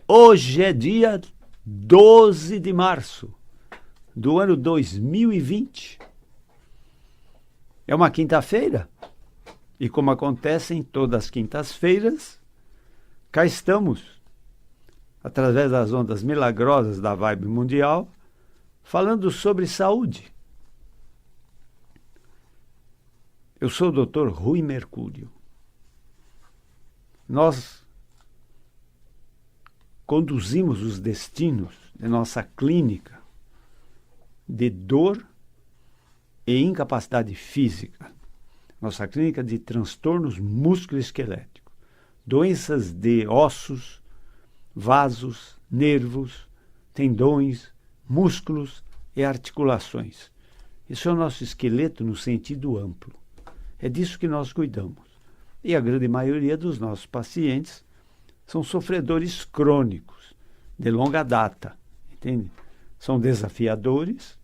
Hoje é dia 12 de março do ano 2020. É uma quinta-feira. E como acontece em todas as quintas-feiras, cá estamos, através das ondas milagrosas da Vibe Mundial, falando sobre saúde. Eu sou o Dr. Rui Mercúrio. Nós conduzimos os destinos de nossa clínica de dor e incapacidade física. Nossa clínica de transtornos musculoesqueléticos, doenças de ossos, vasos, nervos, tendões, músculos e articulações. Isso é o nosso esqueleto no sentido amplo. É disso que nós cuidamos. E a grande maioria dos nossos pacientes são sofredores crônicos, de longa data, entende? São desafiadores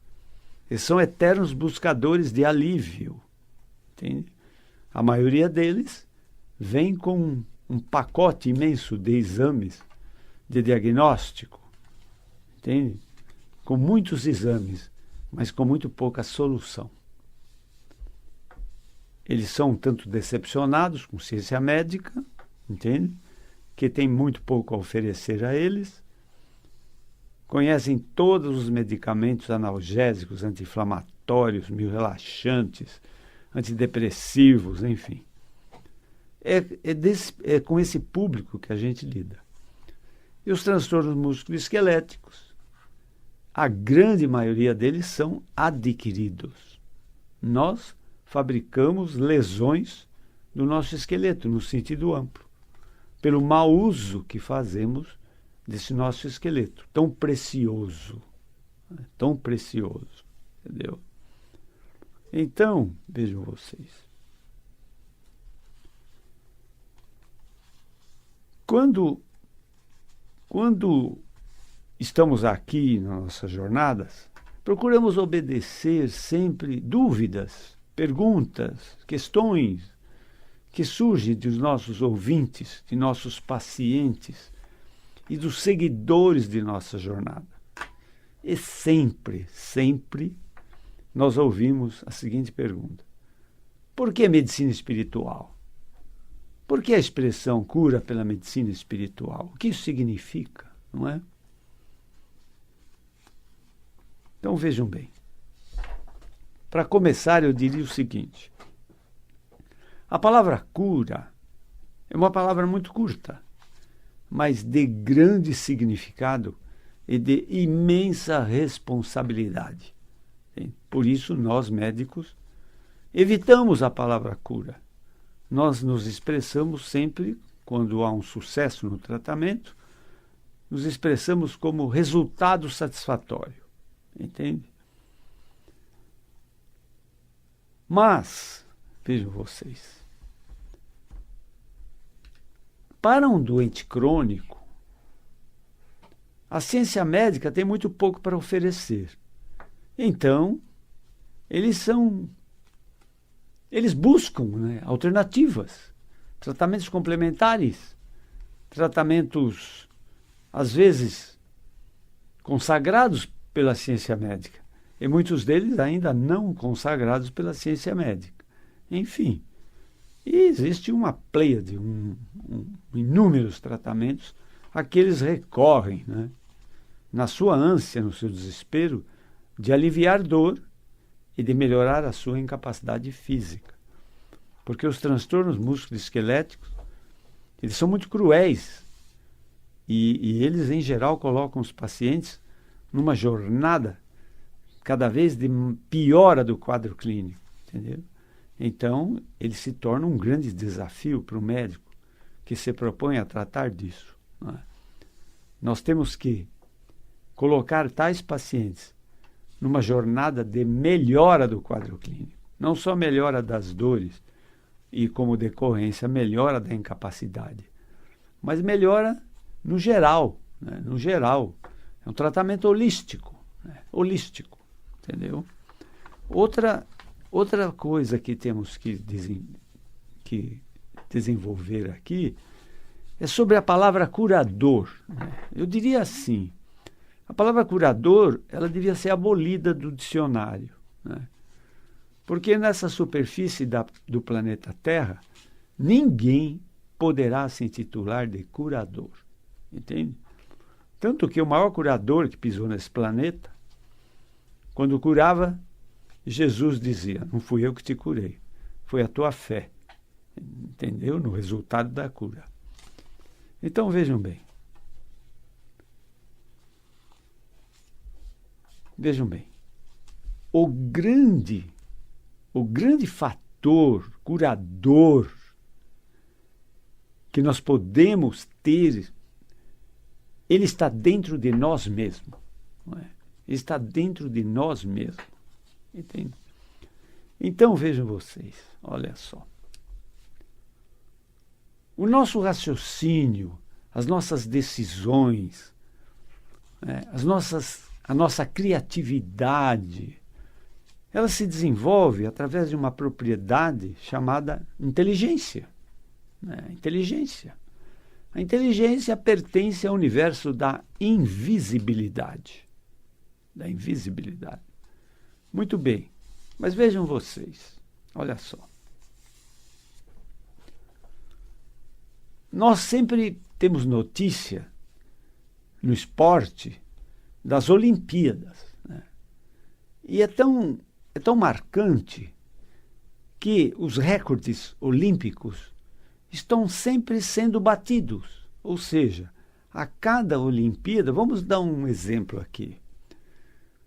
e são eternos buscadores de alívio, entende? A maioria deles vem com um pacote imenso de exames, de diagnóstico, entende? Com muitos exames, mas com muito pouca solução. Eles são um tanto decepcionados com ciência médica, entende? Que tem muito pouco a oferecer a eles. Conhecem todos os medicamentos analgésicos, anti-inflamatórios, relaxantes, antidepressivos, enfim. É com esse público que a gente lida. E os transtornos musculoesqueléticos, a grande maioria deles são adquiridos. Nós fabricamos lesões do nosso esqueleto, no sentido amplo, pelo mau uso que fazemos desse nosso esqueleto, tão precioso, entendeu? Então, vejam vocês, quando estamos aqui nas nossas jornadas, procuramos obedecer sempre dúvidas, perguntas, questões que surgem dos nossos ouvintes, de nossos pacientes e dos seguidores de nossa jornada. E sempre nós ouvimos a seguinte pergunta: por que medicina espiritual? Por que a expressão cura pela medicina espiritual? O que isso significa, não é? Então vejam bem. Para começar, eu diria o seguinte: a palavra cura é uma palavra muito curta, mas de grande significado e de imensa responsabilidade. Por isso, nós médicos evitamos a palavra cura. Nós nos expressamos sempre, quando há um sucesso no tratamento, nos expressamos como resultado satisfatório. Entende? Mas, vejam vocês, para um doente crônico, a ciência médica tem muito pouco para oferecer. Então, eles buscam, né, alternativas, tratamentos complementares, tratamentos, às vezes, consagrados pela ciência médica, e muitos deles ainda não consagrados pela ciência médica. Enfim, e existe uma pleiade, inúmeros tratamentos a que eles recorrem, né, na sua ânsia, no seu desespero, de aliviar dor e de melhorar a sua incapacidade física. Porque os transtornos musculoesqueléticos, eles são muito cruéis e eles, em geral, colocam os pacientes numa jornada cada vez de piora do quadro clínico, entendeu? Então, ele se torna um grande desafio para o médico que se propõe a tratar disso, não é? Nós temos que colocar tais pacientes numa jornada de melhora do quadro clínico. Não só melhora das dores e, como decorrência, melhora da incapacidade, mas melhora no geral, né? No geral. É um tratamento holístico, né? Holístico, entendeu? Outra coisa que temos que desenvolver aqui é sobre a palavra curador, né? Eu diria assim, a palavra curador, ela devia ser abolida do dicionário, né? Porque nessa superfície do planeta Terra, ninguém poderá se intitular de curador, entende? Tanto que o maior curador que pisou nesse planeta, quando curava, Jesus dizia, não fui eu que te curei, foi a tua fé, entendeu? No resultado da cura. Então vejam bem. Vejam bem. O grande fator curador que nós podemos ter, ele está dentro de nós mesmos. Não é? Ele está dentro de nós mesmos. Entende? Então vejam vocês, olha só. O nosso raciocínio, as nossas decisões, a nossa criatividade, ela se desenvolve através de uma propriedade chamada inteligência. Inteligência. A inteligência pertence ao universo da invisibilidade. Da invisibilidade. Muito bem, mas vejam vocês, olha só. Nós sempre temos notícia no esporte das Olimpíadas, né? E é tão marcante que os recordes olímpicos estão sempre sendo batidos. Ou seja, a cada Olimpíada, vamos dar um exemplo aqui.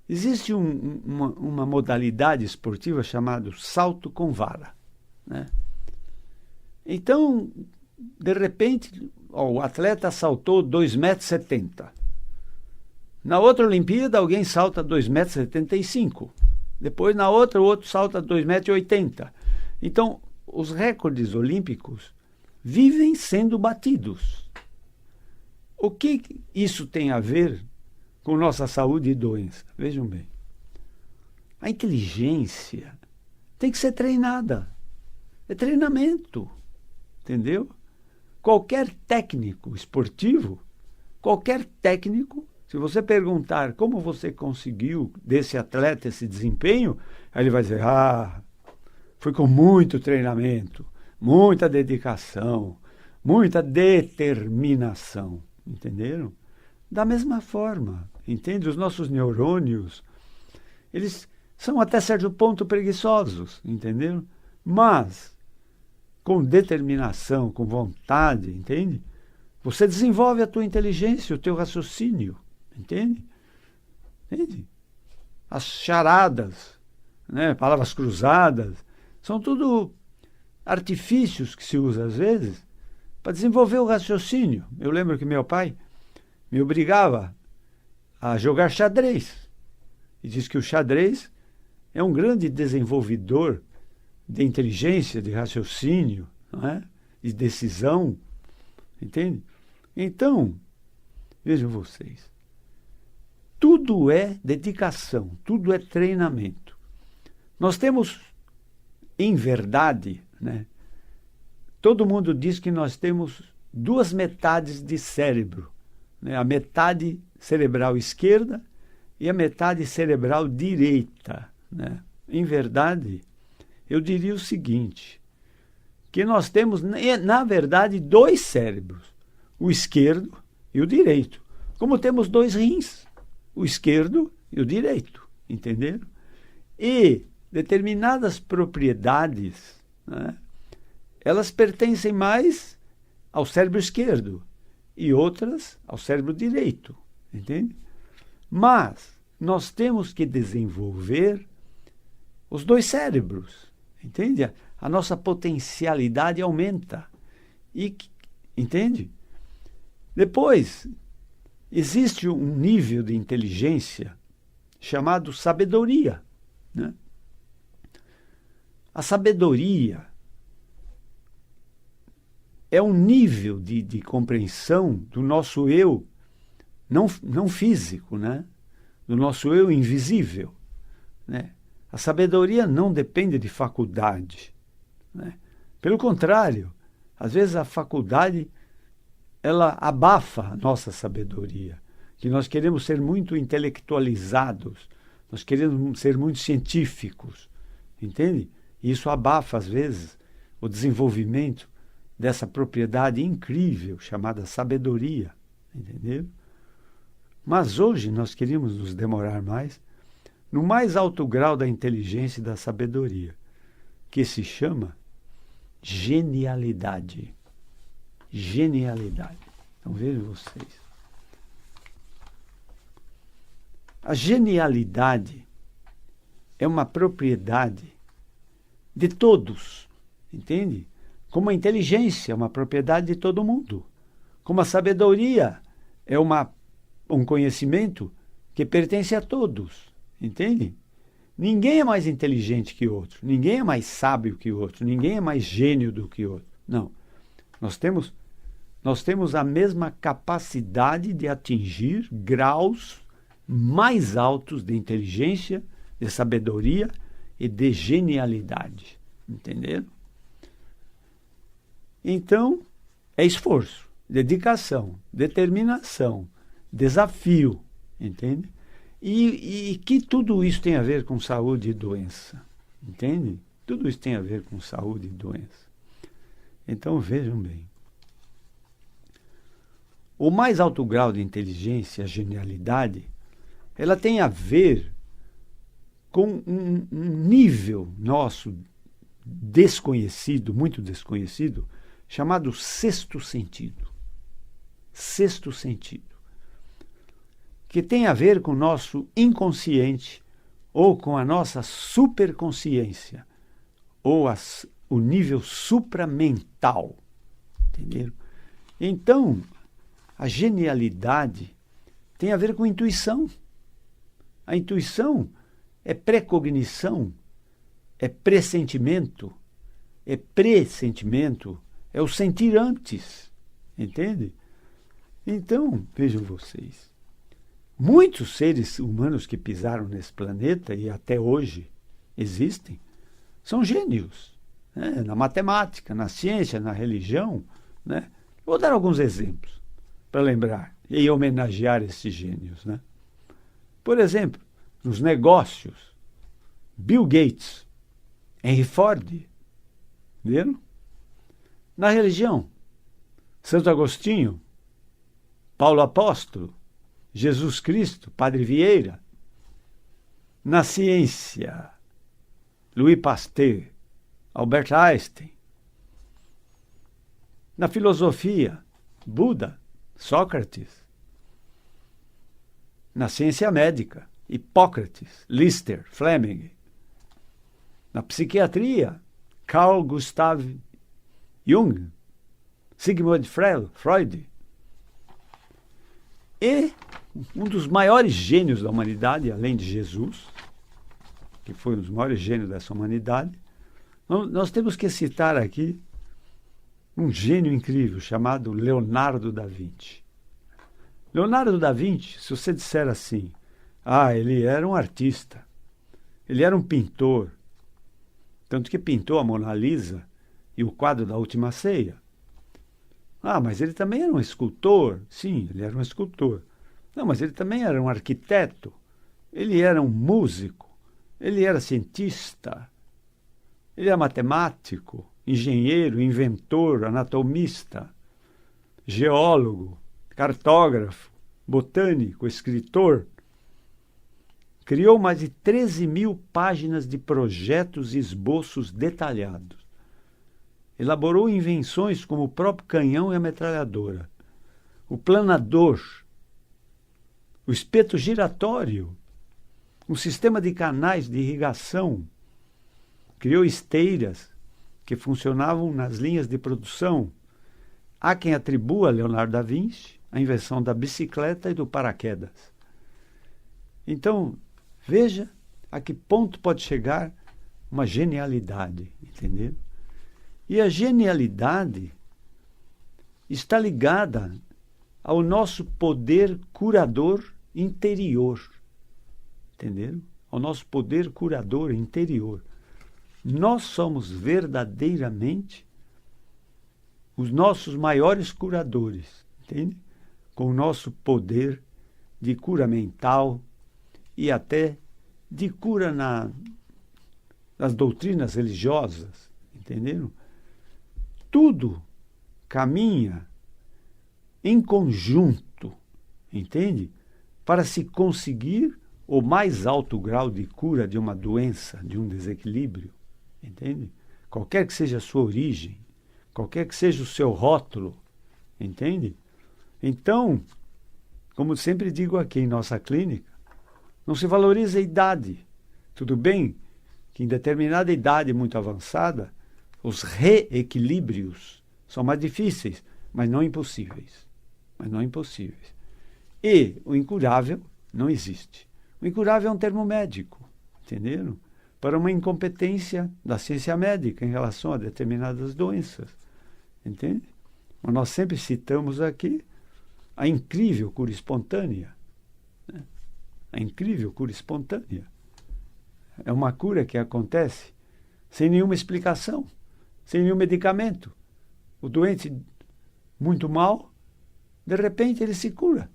Existe uma modalidade esportiva chamada salto com vara, né? Então, de repente, o atleta saltou 2,70 m. Na outra Olimpíada, alguém salta 2,75 m. Depois, na outra, o outro salta 2,80 m. Então, os recordes olímpicos vivem sendo batidos. O que isso tem a ver com nossa saúde e doença? Vejam bem. A inteligência tem que ser treinada. É treinamento. Entendeu? Qualquer técnico esportivo, se você perguntar como você conseguiu desse atleta esse desempenho, aí ele vai dizer, foi com muito treinamento, muita dedicação, muita determinação. Entenderam? Da mesma forma, entende? Os nossos neurônios, eles são até certo ponto preguiçosos, entenderam? Mas com determinação, com vontade, entende? Você desenvolve a tua inteligência, o teu raciocínio, entende? Entende? As charadas, né? Palavras cruzadas, são tudo artifícios que se usa às vezes para desenvolver o raciocínio. Eu lembro que meu pai me obrigava a jogar xadrez. E diz que o xadrez é um grande desenvolvedor de inteligência, de raciocínio, não é? De decisão, entende? Então, vejam vocês, tudo é dedicação, tudo é treinamento. Nós temos, em verdade, né? Todo mundo diz que nós temos duas metades de cérebro, né? A metade cerebral esquerda e a metade cerebral direita, né? Em verdade, eu diria o seguinte, que nós temos, na verdade, dois cérebros, o esquerdo e o direito, como temos dois rins, o esquerdo e o direito, entenderam? E determinadas propriedades, né, elas pertencem mais ao cérebro esquerdo e outras ao cérebro direito, entende? Mas nós temos que desenvolver os dois cérebros, entende? A nossa potencialidade aumenta. Entende? Depois, existe um nível de inteligência chamado sabedoria, né? A sabedoria é um nível de compreensão do nosso eu, não físico, né? Do nosso eu invisível, né? A sabedoria não depende de faculdade, né? Pelo contrário, às vezes a faculdade ela abafa a nossa sabedoria, que nós queremos ser muito intelectualizados, nós queremos ser muito científicos, entende? E isso abafa, às vezes, o desenvolvimento dessa propriedade incrível chamada sabedoria, entendeu? Mas hoje nós queríamos nos demorar mais no mais alto grau da inteligência e da sabedoria, que se chama genialidade. Genialidade. Então vejam vocês. A genialidade é uma propriedade de todos, entende? Como a inteligência é uma propriedade de todo mundo. Como a sabedoria é um conhecimento que pertence a todos, entende? Ninguém é mais inteligente que outro, ninguém é mais sábio que outro, ninguém é mais gênio do que outro. Não. Nós temos a mesma capacidade de atingir graus mais altos de inteligência, de sabedoria e de genialidade. Entenderam? Então, é esforço, dedicação, determinação, desafio, entende? E que tudo isso tem a ver com saúde e doença, entende? Tudo isso tem a ver com saúde e doença. Então, vejam bem. O mais alto grau de inteligência, a genialidade, ela tem a ver com um nível nosso desconhecido, muito desconhecido, chamado sexto sentido. Sexto sentido. Que tem a ver com o nosso inconsciente ou com a nossa superconsciência ou o nível supramental. Entenderam? Então, a genialidade tem a ver com intuição. A intuição é precognição, é pressentimento, é o sentir antes, entende? Então, vejam vocês, muitos seres humanos que pisaram nesse planeta e até hoje existem, são gênios, né? Na matemática, na ciência, na religião, né? Vou dar alguns exemplos para lembrar e homenagear esses gênios, né? Por exemplo, nos negócios, Bill Gates, Henry Ford, viram? Na religião, Santo Agostinho, Paulo Apóstolo, Jesus Cristo, Padre Vieira. Na ciência, Louis Pasteur, Albert Einstein. Na filosofia, Buda, Sócrates. Na ciência médica, Hipócrates, Lister, Fleming. Na psiquiatria, Carl Gustav Jung, Sigmund Freud. E um dos maiores gênios da humanidade, além de Jesus, que foi um dos maiores gênios dessa humanidade, nós temos que citar aqui um gênio incrível chamado Leonardo da Vinci. Leonardo da Vinci, se você disser assim, ele era um artista, ele era um pintor, tanto que pintou a Mona Lisa e o quadro da Última Ceia. Mas ele também era um escultor. Sim, ele era um escultor. Não, mas ele também era um arquiteto, ele era um músico, ele era cientista, ele era matemático, engenheiro, inventor, anatomista, geólogo, cartógrafo, botânico, escritor. Criou mais de 13.000 páginas de projetos e esboços detalhados. Elaborou invenções como o próprio canhão e a metralhadora, o planador, o espeto giratório, um sistema de canais de irrigação. Criou esteiras que funcionavam nas linhas de produção. Há quem atribua a Leonardo da Vinci a invenção da bicicleta e do paraquedas. Então, veja a que ponto pode chegar uma genialidade, entendeu? E a genialidade está ligada ao nosso poder curador interior, entenderam? Ao nosso poder curador interior. Nós somos verdadeiramente os nossos maiores curadores, entende? Com o nosso poder de cura mental e até de cura nas doutrinas religiosas, entenderam? Tudo caminha em conjunto, entende? Para se conseguir o mais alto grau de cura de uma doença, de um desequilíbrio, entende? Qualquer que seja a sua origem, qualquer que seja o seu rótulo, entende? Então, como sempre digo aqui em nossa clínica, não se valoriza a idade. Tudo bem que em determinada idade muito avançada, os reequilíbrios são mais difíceis, mas não impossíveis. Mas não impossíveis. E o incurável não existe. O incurável é um termo médico, entenderam? Para uma incompetência da ciência médica em relação a determinadas doenças, entende? Mas nós sempre citamos aqui a incrível cura espontânea, né? A incrível cura espontânea. É uma cura que acontece sem nenhuma explicação, sem nenhum medicamento. O doente muito mal, de repente ele se cura,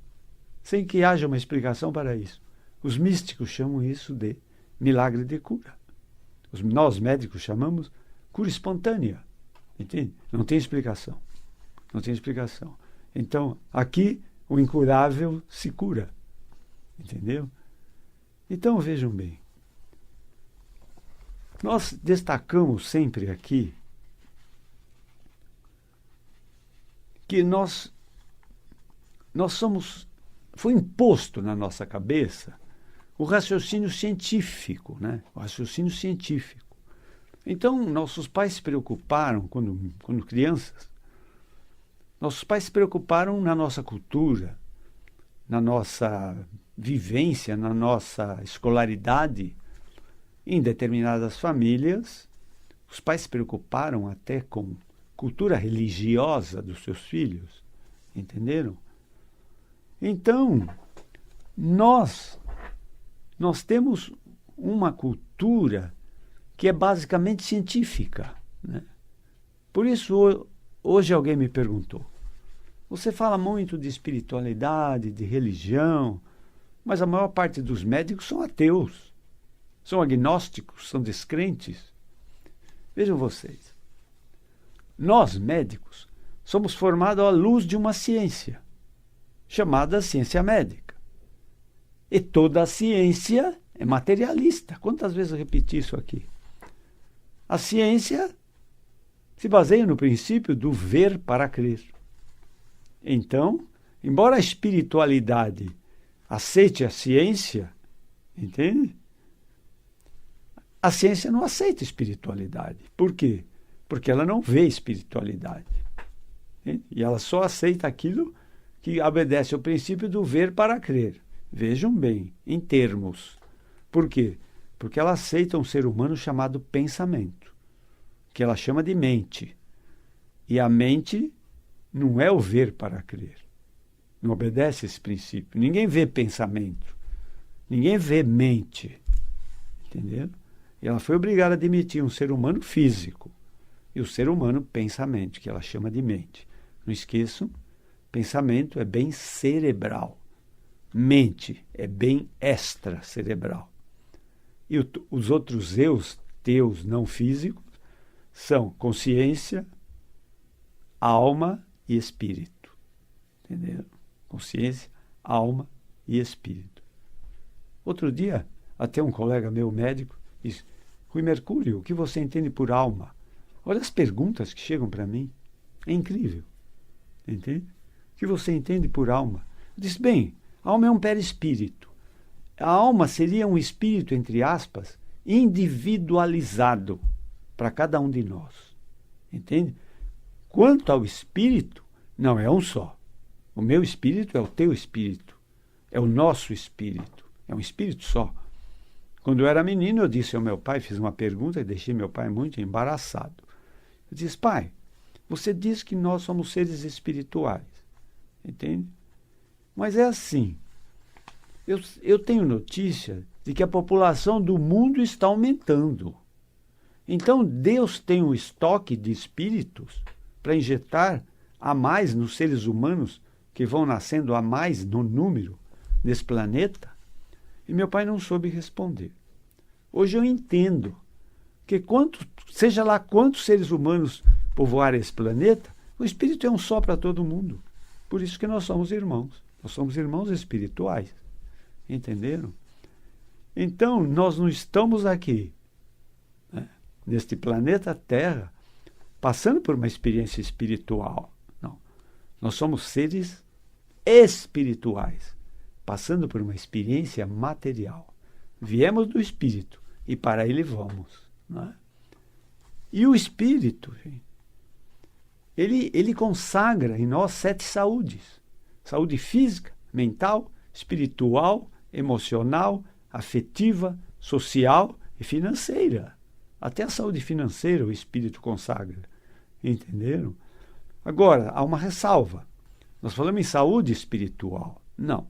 sem que haja uma explicação para isso. Os místicos chamam isso de milagre de cura. Nós médicos chamamos cura espontânea, entende? Não tem explicação. Não tem explicação. Então, aqui, o incurável se cura, entendeu? Então, vejam bem. Nós destacamos sempre aqui que nós somos... Foi imposto na nossa cabeça o raciocínio científico, né? O raciocínio científico. Então, nossos pais se preocuparam, quando crianças, nossos pais se preocuparam na nossa cultura, na nossa vivência, na nossa escolaridade. Em determinadas famílias, os pais se preocuparam até com cultura religiosa dos seus filhos, entenderam? Então, nós temos uma cultura que é basicamente científica, né? Por isso, hoje alguém me perguntou, você fala muito de espiritualidade, de religião, mas a maior parte dos médicos são ateus, são agnósticos, são descrentes. Vejam vocês, nós médicos somos formados à luz de uma ciência, chamada ciência médica. E toda a ciência é materialista. Quantas vezes eu repeti isso aqui? A ciência se baseia no princípio do ver para crer. Então, embora a espiritualidade aceite a ciência, entende? A ciência não aceita espiritualidade. Por quê? Porque ela não vê espiritualidade. Entende? E ela só aceita aquilo que obedece ao princípio do ver para crer. Vejam bem, em termos. Por quê? Porque ela aceita um ser humano chamado pensamento, que ela chama de mente. E a mente não é o ver para crer. Não obedece a esse princípio. Ninguém vê pensamento. Ninguém vê mente. Entendeu? E ela foi obrigada a admitir um ser humano físico e o ser humano pensamento, que ela chama de mente. Não esqueçam, pensamento é bem cerebral. Mente é bem extracerebral. E os outros teus não físicos são consciência, alma e espírito. Entendeu? Consciência, alma e espírito. Outro dia, até um colega meu médico disse, Rui Mercúrio, o que você entende por alma? Olha as perguntas que chegam para mim. É incrível. Entende? O que você entende por alma? Eu disse, bem, a alma é um perispírito. A alma seria um espírito, entre aspas, individualizado para cada um de nós. Entende? Quanto ao espírito, não é um só. O meu espírito é o teu espírito. É o nosso espírito. É um espírito só. Quando eu era menino, eu disse ao meu pai, fiz uma pergunta e deixei meu pai muito embaraçado. Eu disse, pai, você diz que nós somos seres espirituais. Entende? Mas é assim. Eu tenho notícia de que a população do mundo está aumentando. Então, Deus tem um estoque de espíritos para injetar a mais nos seres humanos que vão nascendo a mais no número desse planeta, e meu pai não soube responder. Hoje eu entendo que seja lá quantos seres humanos povoarem esse planeta, o Espírito é um só para todo mundo. Por isso que nós somos irmãos. Nós somos irmãos espirituais. Entenderam? Então, nós não estamos aqui, né, neste planeta Terra, passando por uma experiência espiritual. Não. Nós somos seres espirituais, passando por uma experiência material. Viemos do Espírito e para ele vamos. Não é? E o Espírito, ele consagra em nós 7 saúdes. Saúde física, mental, espiritual, emocional, afetiva, social e financeira. Até a saúde financeira o Espírito consagra. Entenderam? Agora, há uma ressalva. Nós falamos em saúde espiritual. Não.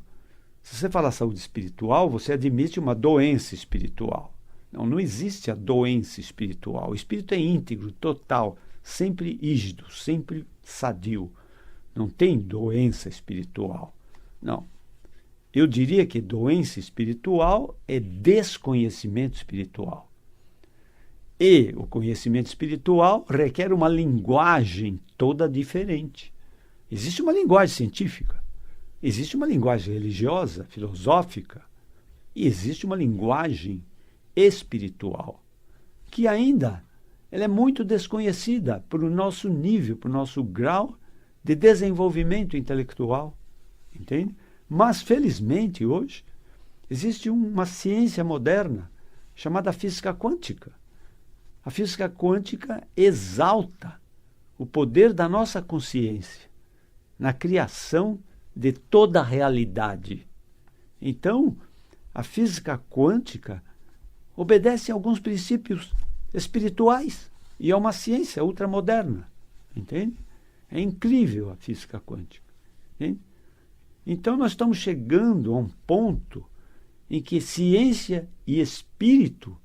Se você falar saúde espiritual, você admite uma doença espiritual. Não existe a doença espiritual. O espírito é íntegro, total, sempre rígido, sempre sadio. Não tem doença espiritual. Não. Eu diria que doença espiritual é desconhecimento espiritual. E o conhecimento espiritual requer uma linguagem toda diferente. Existe uma linguagem científica, existe uma linguagem religiosa, filosófica, e existe uma linguagem espiritual, que ainda ela é muito desconhecida para o nosso nível, para o nosso grau de desenvolvimento intelectual. Entende? Mas, felizmente, hoje, existe uma ciência moderna chamada física quântica. A física quântica exalta o poder da nossa consciência na criação de toda a realidade. Então, a física quântica obedece a alguns princípios espirituais e é uma ciência ultramoderna. Entende? É incrível a física quântica. Entende? Então, nós estamos chegando a um ponto em que ciência e espírito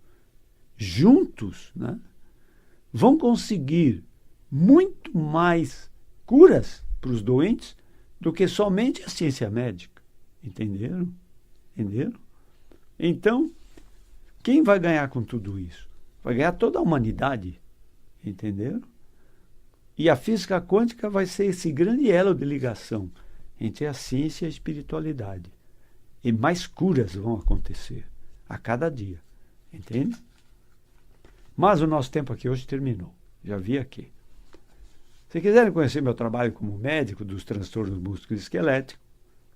juntos, né, vão conseguir muito mais curas para os doentes do que somente a ciência médica. Entenderam? Entenderam? Então, quem vai ganhar com tudo isso? Vai ganhar toda a humanidade. Entenderam? E a física quântica vai ser esse grande elo de ligação entre a ciência e a espiritualidade. E mais curas vão acontecer a cada dia. Entende? Mas o nosso tempo aqui hoje terminou. Já vi aqui. Se quiserem conhecer meu trabalho como médico dos transtornos musculoesqueléticos,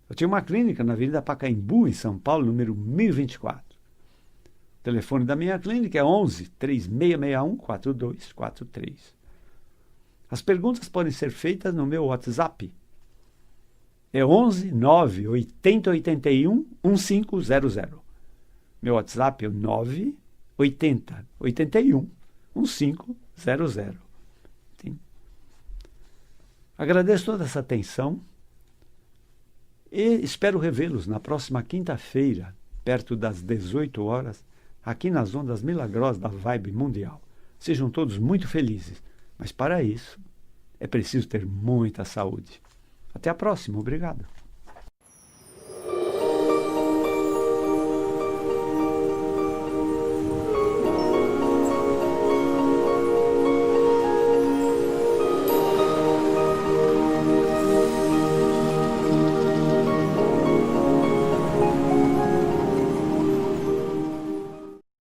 eu tinha uma clínica na Avenida Pacaembu, em São Paulo, número 1024. O telefone da minha clínica é 11-3661-4243. As perguntas podem ser feitas no meu WhatsApp. É 11-98081-1500. Meu WhatsApp é 98081-1500. Agradeço toda essa atenção e espero revê-los na próxima quinta-feira, perto das 18 horas, aqui nas Ondas Milagrosas da Vibe Mundial. Sejam todos muito felizes, mas para isso é preciso ter muita saúde. Até a próxima, obrigado.